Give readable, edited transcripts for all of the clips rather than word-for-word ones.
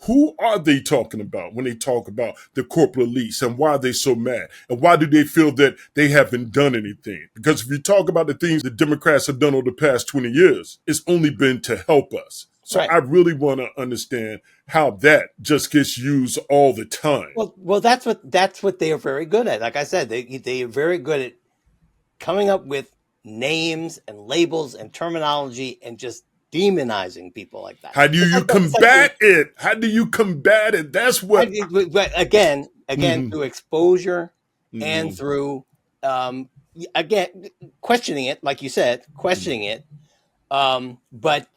Who are they talking about when they talk about the corporate elites, and why are they so mad? And why do they feel that they haven't done anything? Because if you talk about the things the Democrats have done over the past 20 years, it's only been to help us. So Right. I really want to understand how that just gets used all the time. Well, that's what they are very good at. Like I said, they are very good at coming up with names and labels and terminology and just demonizing people like that. How do It's you like the combat it? How do you combat it? That's what. but again Mhm, through exposure and mhm, through um, again questioning it, like you said, questioning mhm, it. But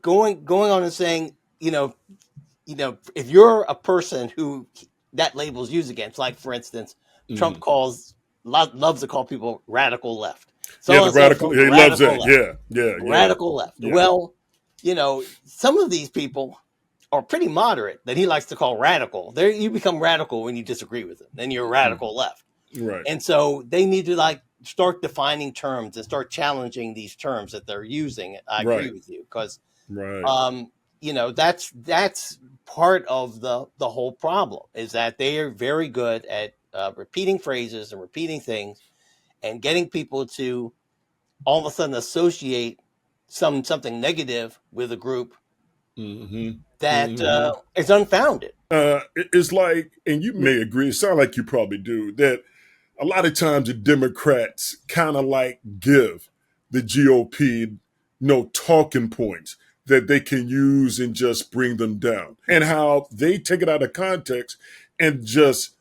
going on and saying, if you're a person who that label's used against, like for instance, Trump mhm. loves to call people radical left. Yeah, So the and so radical. from Yeah, the he loves radical that. left, Yeah, yeah, yeah, radical left. yeah. Well, some of these people are pretty moderate that he likes to call radical. There, you become radical when you disagree with him. Then you're Mm. radical left, Right, and so they need to like start defining terms and start challenging these terms that they're using. I agree right, with you because right. um, that's part of the whole problem is that they are very good at repeating phrases and repeating things and getting people to all of a sudden associate something negative with a group Hmm. that Hmm. is unfounded. It's like, and you may agree, it sounds like you probably do, that a lot of times the Democrats kind of like give the GOP no talking points that they can use and just bring them down. And how they take it out of context and just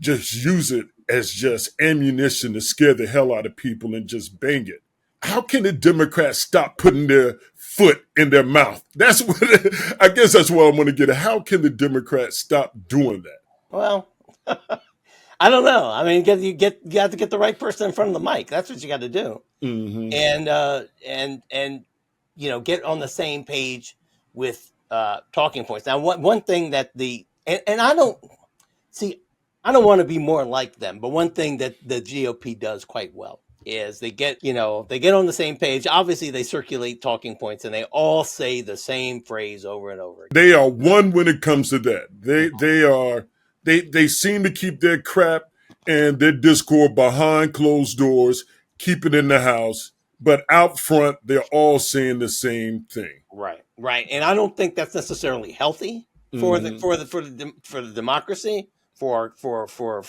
use it as just ammunition to scare the hell out of people and just bang it. How can the Democrats stop putting their foot in their mouth? That's what I guess that's what I'm going to get at. How can the Democrats stop doing that? Well, I don't know. I mean, you have to get the right person in front of the mic. That's what you got to do, Mm-hmm. and get on the same page with talking points. Now, one thing that and I don't see, I don't want to be more like them, but one thing that the GOP does quite well is they get on the same page. Obviously, they circulate talking points and they all say the same phrase over and over again. They are one when it comes to that. They seem to keep their crap and their discord behind closed doors, keep it in the house, but out front they're all saying the same thing. Right, right, and I don't think that's necessarily healthy for the Mm-hmm. for the for the for the democracy for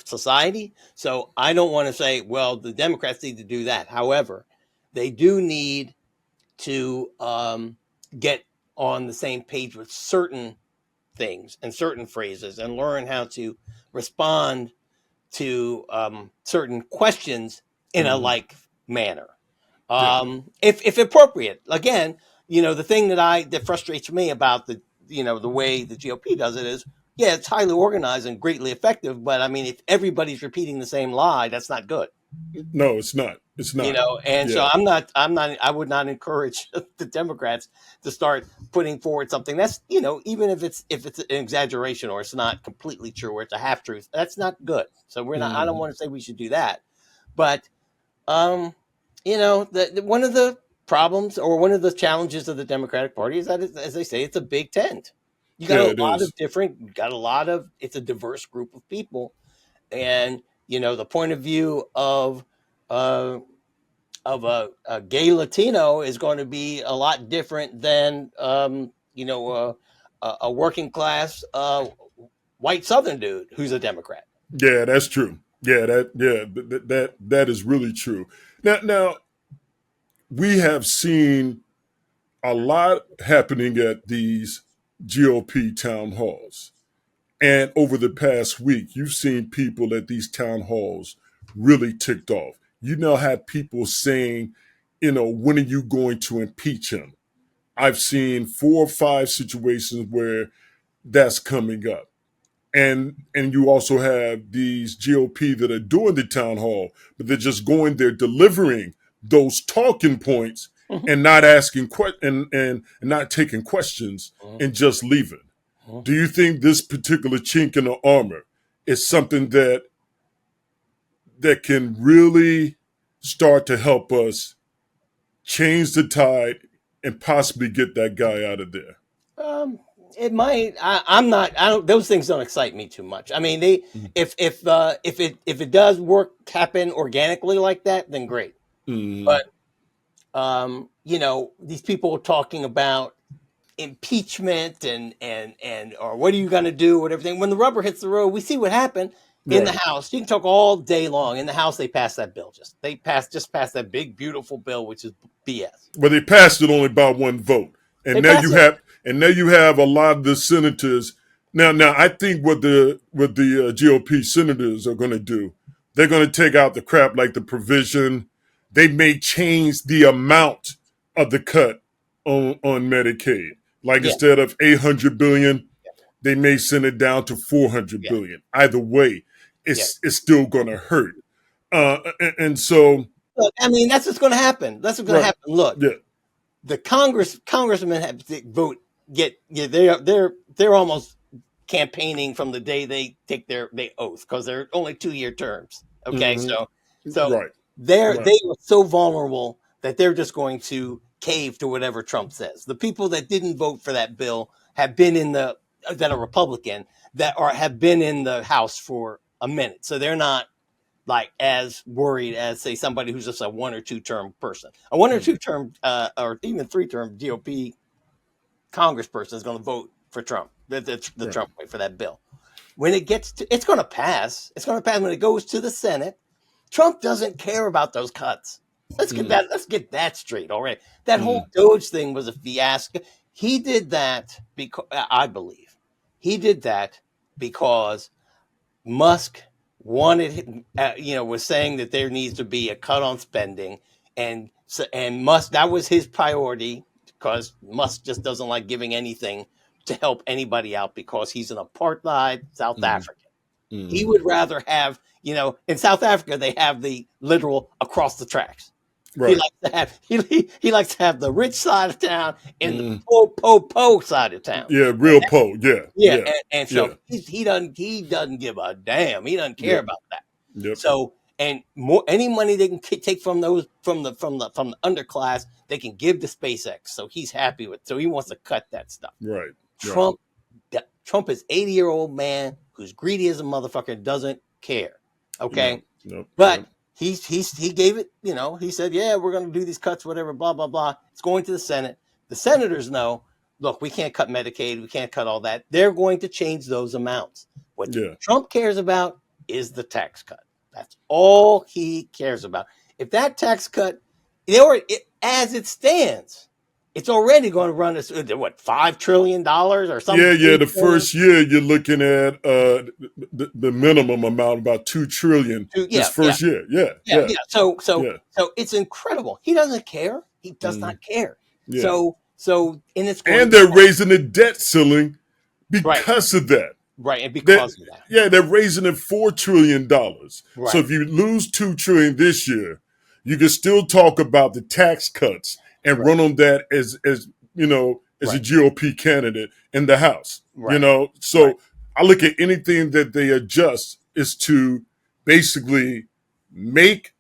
society. So I don't want to say, well, the Democrats need to do that. However, they do need to get on the same page with certain things and certain phrases and learn how to respond to certain questions in a Mm-hmm. like manner, Yeah. if appropriate. Again, the thing that frustrates me about the way the GOP does it is, yeah, it's highly organized and greatly effective, but I mean, if everybody's repeating the same lie, that's not good. No, it's not. It's not. And so Yeah. I would not encourage the Democrats to start putting forward something that's, even if it's an exaggeration or it's not completely true or it's a half truth, that's not good. So I don't Mm-hmm. want to say we should do that. But um, one of the problems or one of the challenges of the Democratic Party is that, as they say, it's a big tent. Yeah, it is. You got a lot of, it's a diverse group of people, and the point of view uh, of a gay Latino is going to be a lot different than a working class white Southern dude who's a Democrat. Yeah, that's true. That is really true. Now we have seen a lot happening at these GOP town halls. And over the past week, you've seen people at these town halls really ticked off. You now have people saying, when are you going to impeach him? I've seen 4 or 5 situations where that's coming up. And you also have these GOP that are doing the town hall, but they're just going there delivering those talking points Mhm. and not asking and not taking questions Mhm. and just leaving. Mhm. Do you think this particular chink in the armor is something that can really start to help us change the tide and possibly get that guy out of there? It might. I'm not. I don't. Those things don't excite me too much. I mean, they if it does happen organically like that, then great. Mm-hmm. But these people talking about impeachment and or what are you going to do with everything when the rubber hits the road. We see what happened in the Right. House. You can talk all day long. In the House, they passed that bill. They passed that big beautiful bill, which is BS. But they passed it only by one vote, They and passed it. now you have a lot of the senators. Now I think what the GOP senators are going to do, they're going to take out the crap like the provision. They may change the amount of the cut on Medicaid. Like Yeah, instead of 800 billion, they may send it down to 400 yeah, billion. Either way, yeah. it's still going to hurt. And so, Look, I mean, that's what's going to happen. That's what's going to right, happen. Look, yeah, the congressmen have to vote. They're almost campaigning from the day they take their oath because they're only 2-year terms. Okay, hmm so right, they right, are so vulnerable that they're just going to cave to whatever Trump says. The people that didn't vote for that bill have been in the that are Republican have been in the House for a minute, so they're not like as worried as say somebody who's just a 1 or 2 term person. A 1 or 2 term or even 3 term GOP congressperson is going to vote for Trump, the right. Trump way for that bill. When it gets to, it's going to pass. It's going to pass when it goes to the Senate. Trump doesn't care about those cuts. Let's get Mm, that. Let's get that straight already. That whole mm, Doge thing was a fiasco. He did that because I believe he did that because Musk wanted, was saying that there needs to be a cut on spending, and Musk that was his priority because Musk just doesn't like giving anything to help anybody out because he's an apartheid South mm, African. He mm. would rather have, in South Africa they have the literal across the tracks. He Right. likes to have he likes to have the rich side of town and the Mm. po side of town. Yeah, real Poe. Yeah, Yeah, yeah, and so yeah. he doesn't give a damn. He doesn't care Yep, about that. yep. So and more any money they can take from those from the underclass, they can give to SpaceX. So he's happy with. So he wants to cut that stuff. Right, right. Trump Trump is 80-year-old man who's greedy as a motherfucker, doesn't care. No, Okay, no, but no. he gave it. He said, yeah, we're going to do these cuts, whatever, blah blah blah. It's going to the Senate. The senators know. Look, we can't cut Medicaid. We can't cut all that. They're going to change those amounts. What Yeah. Trump cares about is the tax cut. That's all he cares about. If that tax cut, as it stands, it's already going to run us what $5 trillion or some Yeah, yeah. The 3 trillion. first year you're looking at the minimum amount, about 2 trillion this Yeah, yeah, first year. Yeah, yeah, yeah, yeah. So yeah. it's incredible. He doesn't care. He does Mm, not care. yeah. So and it's going And to they're pass. raising the debt ceiling Right, because of that. right, and That because of that, yeah, they're raising it $4 trillion. So right, if you lose 2 trillion this year, you can still talk about the tax cuts and right, run on that as as a right, GOP candidate in the House. right, right, So I look at anything that they adjust is to basically make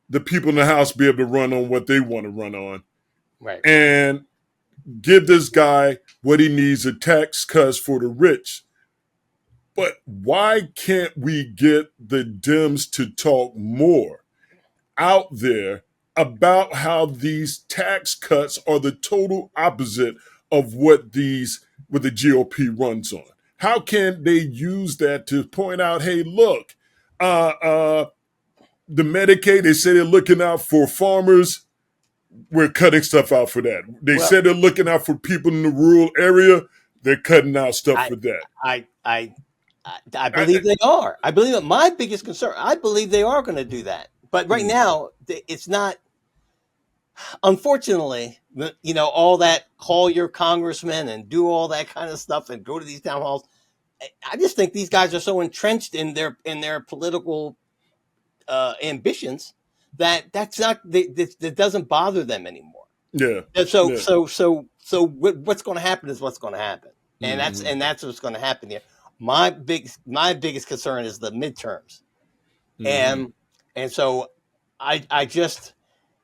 the people in the House be able to run on what they want to run on right. and give this guy what he needs, a tax cuts for the rich. But why can't we get the Dems to talk more out there about how these tax cuts are the total opposite of what the GOP runs on? How can they use that to point out, hey, look, uh, uh, the Medicaid, they say they're looking out for farmers. We're cutting stuff out for that. They Well, said they're looking out for people in the rural area. They're cutting out stuff I, for that. I, I, I I, believe they are. I believe that my biggest concern. I believe they are going to do that. But right mm, now, it's not. Unfortunately, all that call your congressman and do all that kind of stuff and go to these town halls. I just think these guys are so entrenched in their political ambitions that's not that doesn't bother them anymore. yeah, And so yeah. so so so what's going to happen is what's going to happen, and that's Mm-hmm. and that's what's going to happen here. My biggest concern is the midterms, Mm-hmm. and so I just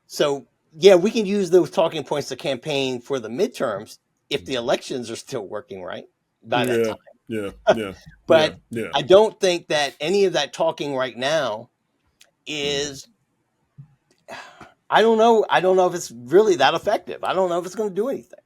so yeah, we can use those talking points to campaign for the midterms. if the elections are still working right by that Yeah, time. yeah, yeah, yeah, But yeah. I don't think that any of that talking right now is, I don't know. I don't know if it's really that effective. I don't know if it's going to do anything.